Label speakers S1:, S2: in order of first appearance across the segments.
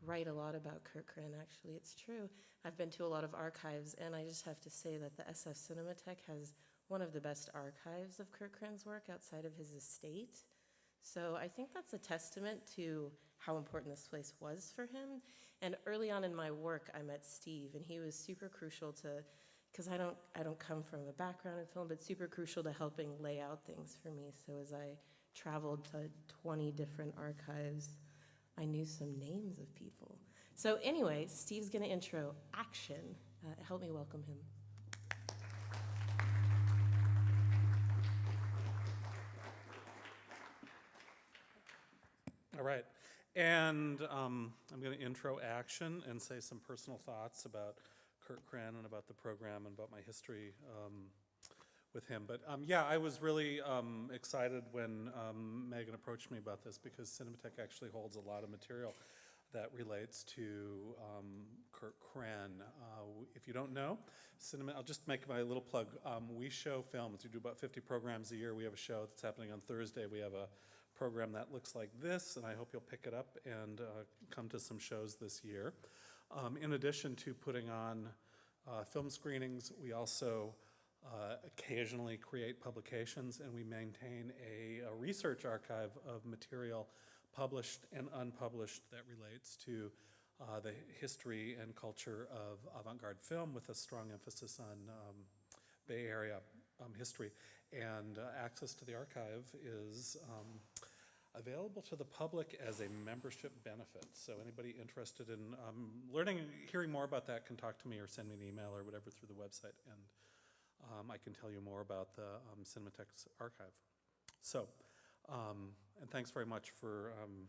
S1: write a lot about Kurt Kren, actually. It's true. I've been to a lot of archives, and I just have to say that the SF Cinematheque has one of the best archives of Kurt Kren's work outside of his estate. So I think that's a testament to how important this place was for him. And early on in my work, I met Steve, and he was super crucial to, because I don't come from a background in film, but super crucial to helping lay out things for me. So as I traveled to 20 different archives, I knew some names of people. So anyway, Steve's gonna intro action. Help me welcome him.
S2: All right, and I'm going to intro action and say some personal thoughts about Kurt Kren and about the program and about my history with him. But yeah, I was really excited when Megan approached me about this, because Cinematheque actually holds a lot of material that relates to Kurt Kren. If you don't know, I'll just make my little plug. We show films. We do about 50 programs a year. We have a show that's happening on Thursday. We have a program that looks like this, and I hope you'll pick it up and come to some shows this year. In addition to putting on film screenings, we also occasionally create publications, and we maintain a research archive of material published and unpublished that relates to the history and culture of avant-garde film, with a strong emphasis on Bay Area history. And access to the archive is available to the public as a membership benefit. So anybody interested in hearing more about that can talk to me or send me an email or whatever through the website, and I can tell you more about the Cinematheque's archive. So, and thanks very much for, I'm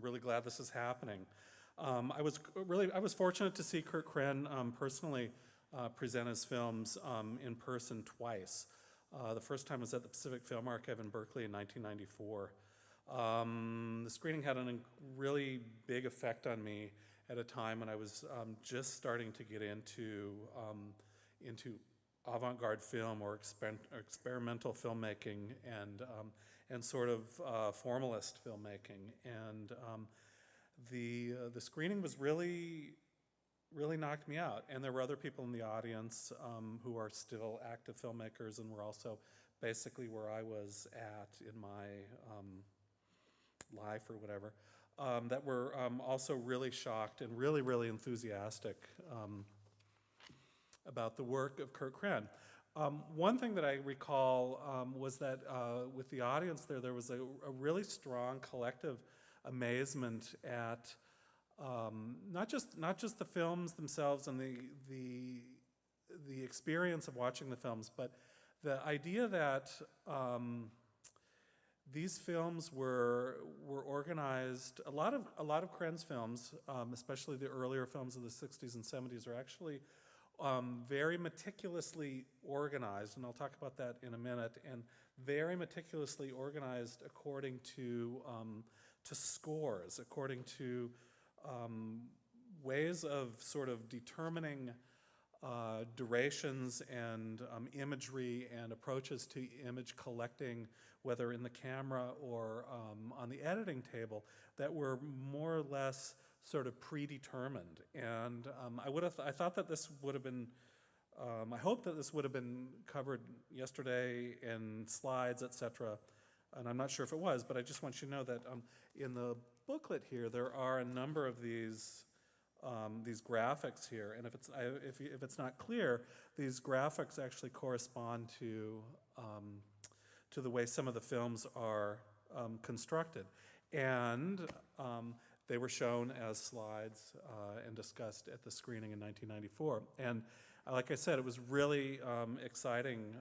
S2: really glad this is happening. I was fortunate to see Kurt Kren personally present his films in person twice. The first time was at the Pacific Film Archive in Berkeley in 1994. The screening had a really big effect on me at a time when I was just starting to get into avant-garde film or experimental filmmaking and sort of formalist filmmaking. And the screening was really knocked me out. And there were other people in the audience who are still active filmmakers and were also basically where I was at in my life or whatever, that were also really shocked and really enthusiastic about the work of Kurt Kren. One thing that I recall was that with the audience there was a really strong collective amazement at not just the films themselves and the experience of watching the films, but the idea that these films were organized. A lot of Kren's films, especially the earlier films of the 60s and 70s, are actually very meticulously organized, and I'll talk about that in a minute, and very meticulously organized according to scores, according to ways of sort of determining durations and imagery and approaches to image collecting, whether in the camera or on the editing table, that were more or less sort of predetermined. And I thought that this would have been, I hope that this would have been covered yesterday in slides, etc. And I'm not sure if it was, but I just want you to know that in the booklet here, there are a number of these graphics here, and if it's not clear, these graphics actually correspond to the way some of the films are constructed, and they were shown as slides and discussed at the screening in 1994. And like I said, it was really exciting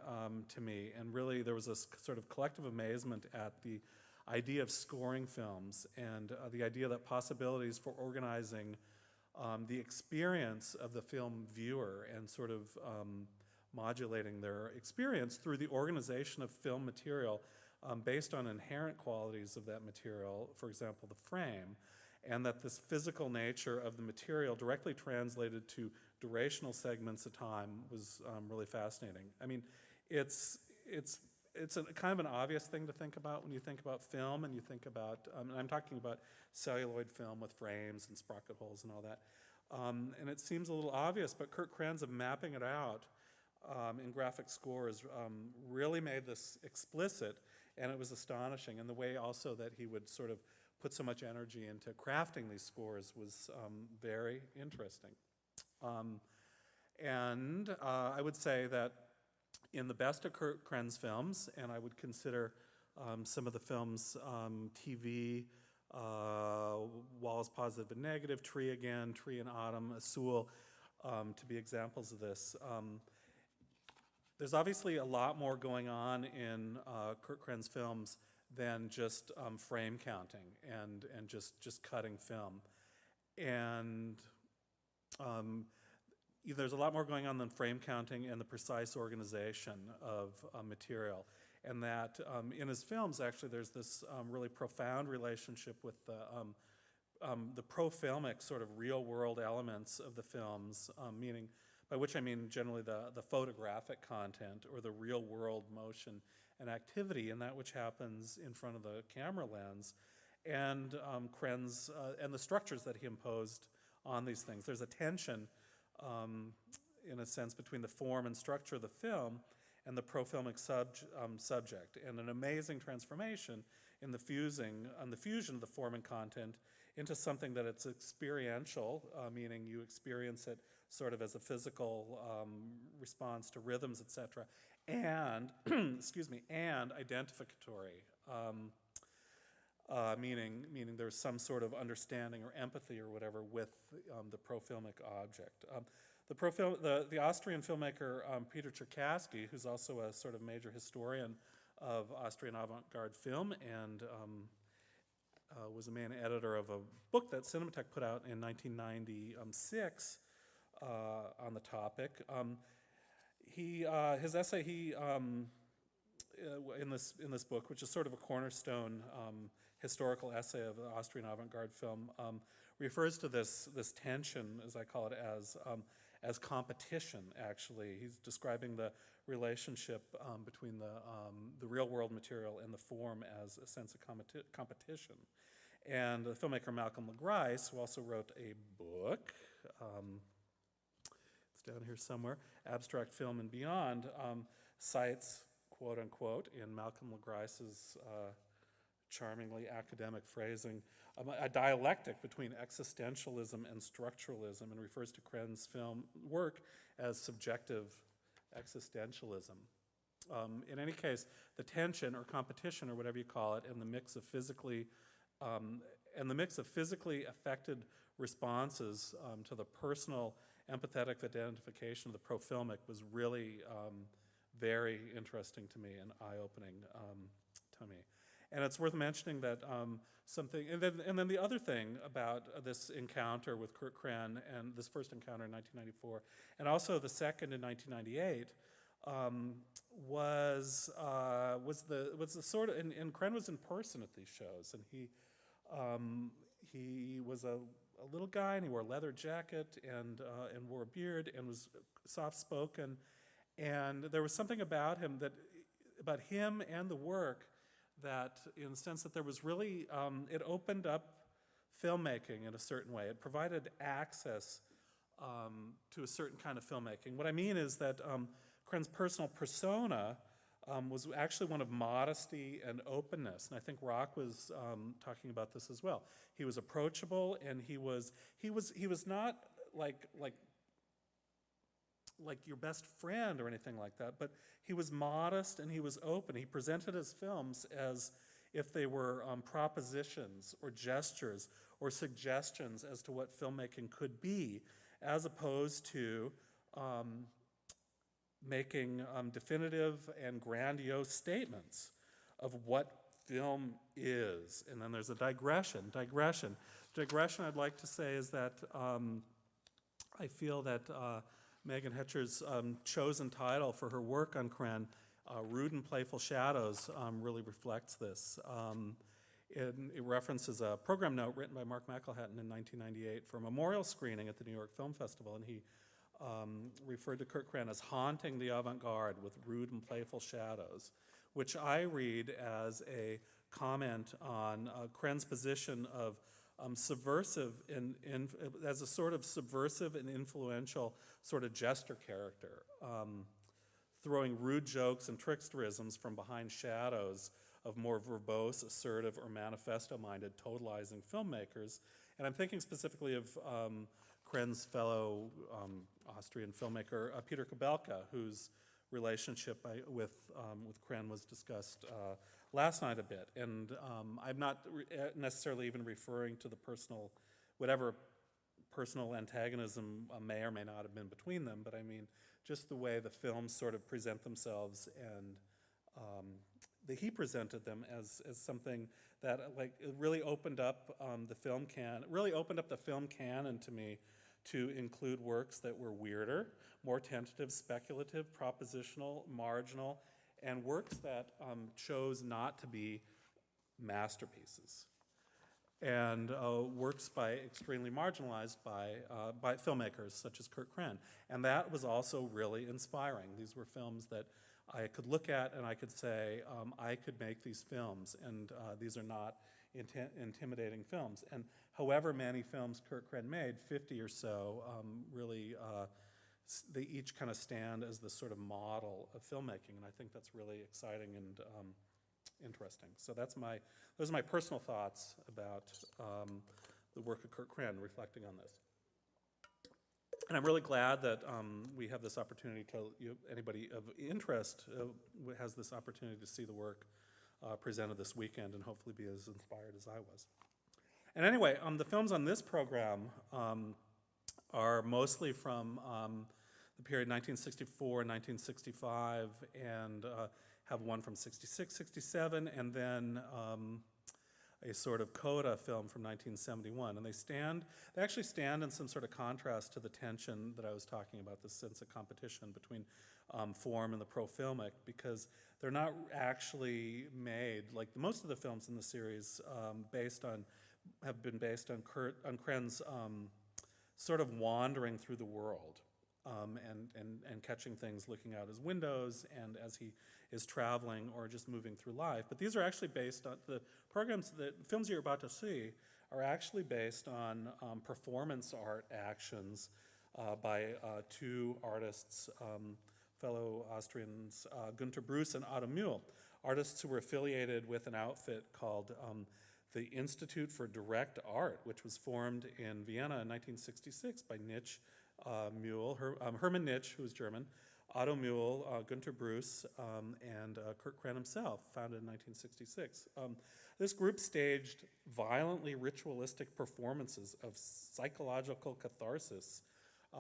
S2: to me, and really there was a sort of collective amazement at the idea of scoring films and the idea that possibilities for organizing the experience of the film viewer and sort of modulating their experience through the organization of film material based on inherent qualities of that material, for example, the frame, and that this physical nature of the material directly translated to durational segments of time was really fascinating. I mean, it's it's kind of an obvious thing to think about when you think about film and you think about, and I'm talking about celluloid film with frames and sprocket holes and all that. And it seems a little obvious, but Kurt Kren's of mapping it out in graphic scores really made this explicit, and it was astonishing. And the way also that he would sort of put so much energy into crafting these scores was very interesting. And I would say that in the best of Kurt Kren's films, and I would consider some of the films TV, Walls Positive and Negative, Tree Again, Tree in Autumn, Azul, to be examples of this. There's obviously a lot more going on in Kurt Kren's films than just frame counting and just cutting film. And there's a lot more going on than frame counting and the precise organization of material. And that in his films, actually, there's this really profound relationship with the pro-filmic sort of real-world elements of the films, meaning, by which I mean generally the photographic content or the real-world motion and activity, and that which happens in front of the camera lens, and Kren's and the structures that he imposed on these things. There's a tension, in a sense, between the form and structure of the film and the pro-filmic subject, and an amazing transformation in the fusion of the form and content into something that it's experiential, meaning you experience it sort of as a physical response to rhythms, etc., and excuse me, and identificatory, meaning there's some sort of understanding or empathy or whatever with the pro-filmic object. The Austrian filmmaker Peter Cherkassky, who's also a sort of major historian of Austrian avant-garde film and was a main editor of a book that Cinematech put out in 1996 on the topic. His essay in this book, which is sort of a cornerstone historical essay of the Austrian avant-garde film, refers to this tension, as I call it, as competition. Actually, he's describing the relationship between the real-world material and the form as a sense of competition. And the filmmaker Malcolm LaGrice, who also wrote a book, it's down here somewhere, Abstract Film and Beyond, cites, quote unquote, in Malcolm LaGrice's charmingly academic phrasing, a dialectic between existentialism and structuralism, and refers to Kren's film work as subjective existentialism. In any case, the tension or competition or whatever you call it, and the mix of physically affected responses to the personal empathetic identification of the pro-filmic was really very interesting to me and eye-opening to me. And it's worth mentioning that and then the other thing about this encounter with Kurt Kren, and this first encounter in 1994, and also the second in 1998, was the sort of, and Kren was in person at these shows, and he was a little guy, and he wore a leather jacket and wore a beard and was soft-spoken, and there was something about him and the work that, in the sense that there was really, it opened up filmmaking in a certain way. It provided access to a certain kind of filmmaking. What I mean is that Kren's personal persona was actually one of modesty and openness, and I think Rock was talking about this as well. He was approachable, and he was not like your best friend or anything like that, but he was modest and he was open. He presented his films as if they were propositions or gestures or suggestions as to what filmmaking could be, as opposed to making definitive and grandiose statements of what film is. And then there's a digression. I'd like to say is that I feel that Megan Hetcher's chosen title for her work on Kren, Rude and Playful Shadows, really reflects this. It references a program note written by Mark McElhatton in 1998 for a memorial screening at the New York Film Festival, and he referred to Kurt Kren as haunting the avant-garde with rude and playful shadows, which I read as a comment on Kren's position of subversive as a sort of subversive and influential sort of jester character, throwing rude jokes and tricksterisms from behind shadows of more verbose, assertive, or manifesto-minded totalizing filmmakers. And I'm thinking specifically of Kren's fellow Austrian filmmaker, Peter Kubelka, whose relationship with Kren was discussed last night a bit. And I'm not necessarily even referring to the whatever personal antagonism may or may not have been between them, but I mean just the way the films sort of present themselves, and that he presented them as something that it really opened up the film canon to me, to include works that were weirder, more tentative, speculative, propositional, marginal, and works that chose not to be masterpieces, and works by extremely marginalized by filmmakers such as Kurt Kren. And that was also really inspiring. These were films that I could look at and I could say, I could make these films, and these are not intimidating films. And however many films Kurt Kren made, 50 or so, really, they each kind of stand as the sort of model of filmmaking, and I think that's really exciting and interesting. So those are my personal thoughts about the work of Kurt Kren, reflecting on this. And I'm really glad that we have this opportunity to, anybody of interest has this opportunity to see the work presented this weekend and hopefully be as inspired as I was. And anyway, the films on this program are mostly from the period 1964 and 1965, and have one from 66, 67, and then a sort of coda film from 1971. And they actually stand in some sort of contrast to the tension that I was talking about, this sense of competition between form and the pro-filmic, because they're not actually made, like most of the films in the series have been based on Kren's sort of wandering through the world, and catching things, looking out his windows, and as he is traveling or just moving through life. But these are actually based on, the films you're about to see are actually based on performance art actions by two artists, fellow Austrians, Günter Bruce and Otto Mühl, artists who were affiliated with an outfit called the Institute for Direct Art, which was formed in Vienna in 1966 by Nitsch, Mühl, Hermann Nitsch, who was German, Otto Mühl, Günter Bruce, and Kurt Kren himself, founded in 1966. This group staged violently ritualistic performances of psychological catharsis,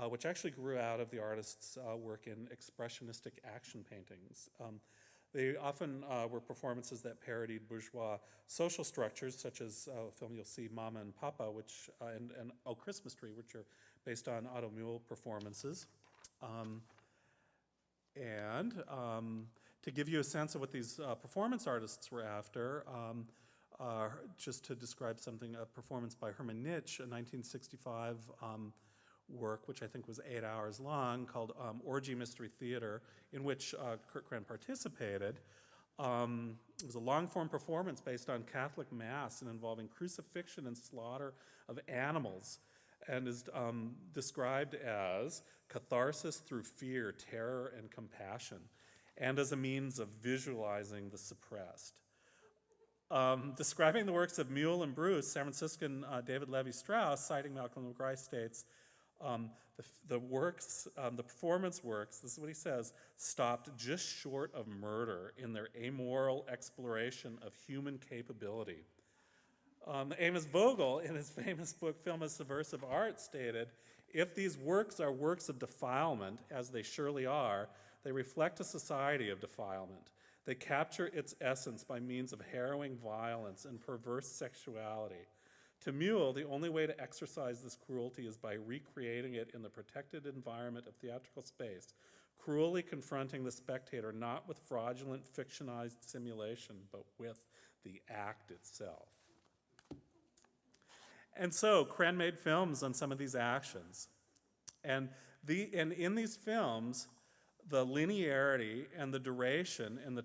S2: which actually grew out of the artist's work in expressionistic action paintings. They often were performances that parodied bourgeois social structures, such as a film you'll see, Mama and Papa, and Oh Christmas Tree, which are based on Otto Mühl performances. To give you a sense of what these performance artists were after, just to describe something, a performance by Hermann Nitsch, a 1965 work, which I think was 8 hours long, called Orgy Mystery Theater, in which Kurt Kren participated. It was a long-form performance based on Catholic Mass and involving crucifixion and slaughter of animals, and is described as catharsis through fear, terror, and compassion, and as a means of visualizing the suppressed. Describing the works of Mühl and Bruce, San Franciscan David Levi-Strauss, citing Malcolm McGrath, states, the performance works, this is what he says, stopped just short of murder in their amoral exploration of human capability. Amos Vogel, in his famous book, Film as Subversive Art, stated, if these works are works of defilement, as they surely are, they reflect a society of defilement. They capture its essence by means of harrowing violence and perverse sexuality. To Mühl, the only way to exercise this cruelty is by recreating it in the protected environment of theatrical space, cruelly confronting the spectator not with fraudulent, fictionized simulation, but with the act itself. And so, Kren made films on some of these actions. And in these films, the linearity and the duration and the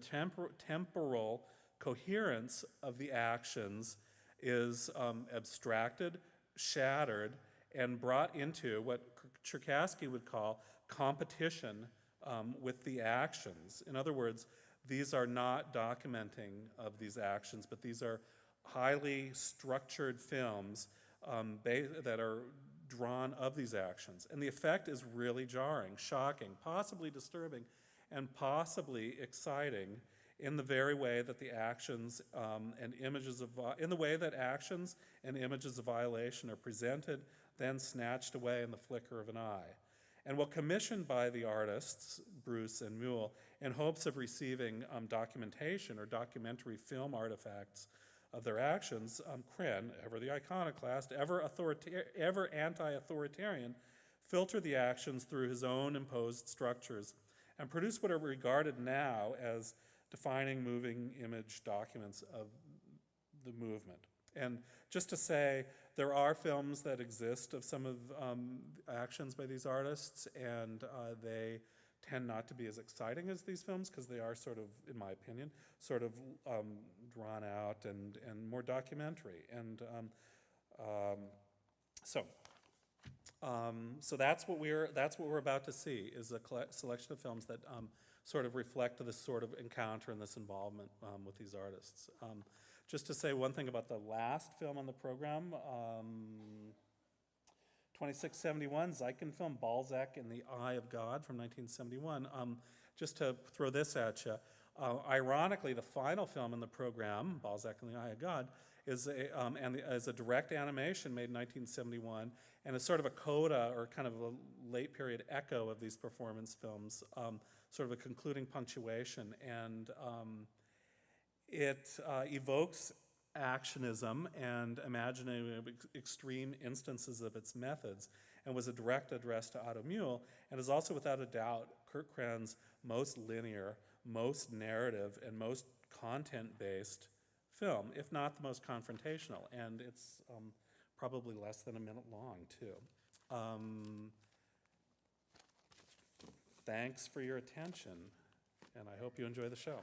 S2: temporal coherence of the actions is abstracted, shattered, and brought into what Cherkassky would call competition with the actions. In other words, these are not documenting of these actions, but these are highly structured films that are drawn of these actions. And the effect is really jarring, shocking, possibly disturbing, and possibly exciting in the very way that the actions and images of, in the way that actions and images of violation are presented, then snatched away in the flicker of an eye. And while commissioned by the artists, Bruce and Mule, in hopes of receiving documentation or documentary film artifacts of their actions, Kren, ever the iconoclast, ever anti-authoritarian, filtered the actions through his own imposed structures and produced what are regarded now as defining moving image documents of the movement. And just to say, there are films that exist of some of actions by these artists, and they tend not to be as exciting as these films because they are sort of, in my opinion, sort of drawn out and more documentary. And so that's what we're about to see, is a selection of films that sort of reflect this sort of encounter and this involvement with these artists. Just to say one thing about the last film on the program, 2671, Zeichen film, Balzac in the Eye of God from 1971. Just to throw this at you, ironically, the final film in the program, Balzac in the Eye of God, is a direct animation made in 1971, and is sort of a coda or kind of a late period echo of these performance films, sort of a concluding punctuation, and it evokes actionism and imagining extreme instances of its methods, and was a direct address to Otto Mule, and is also without a doubt Kurt Kren's most linear, most narrative, and most content-based film, if not the most confrontational, and it's probably less than a minute long, too. Thanks for your attention, and I hope you enjoy the show.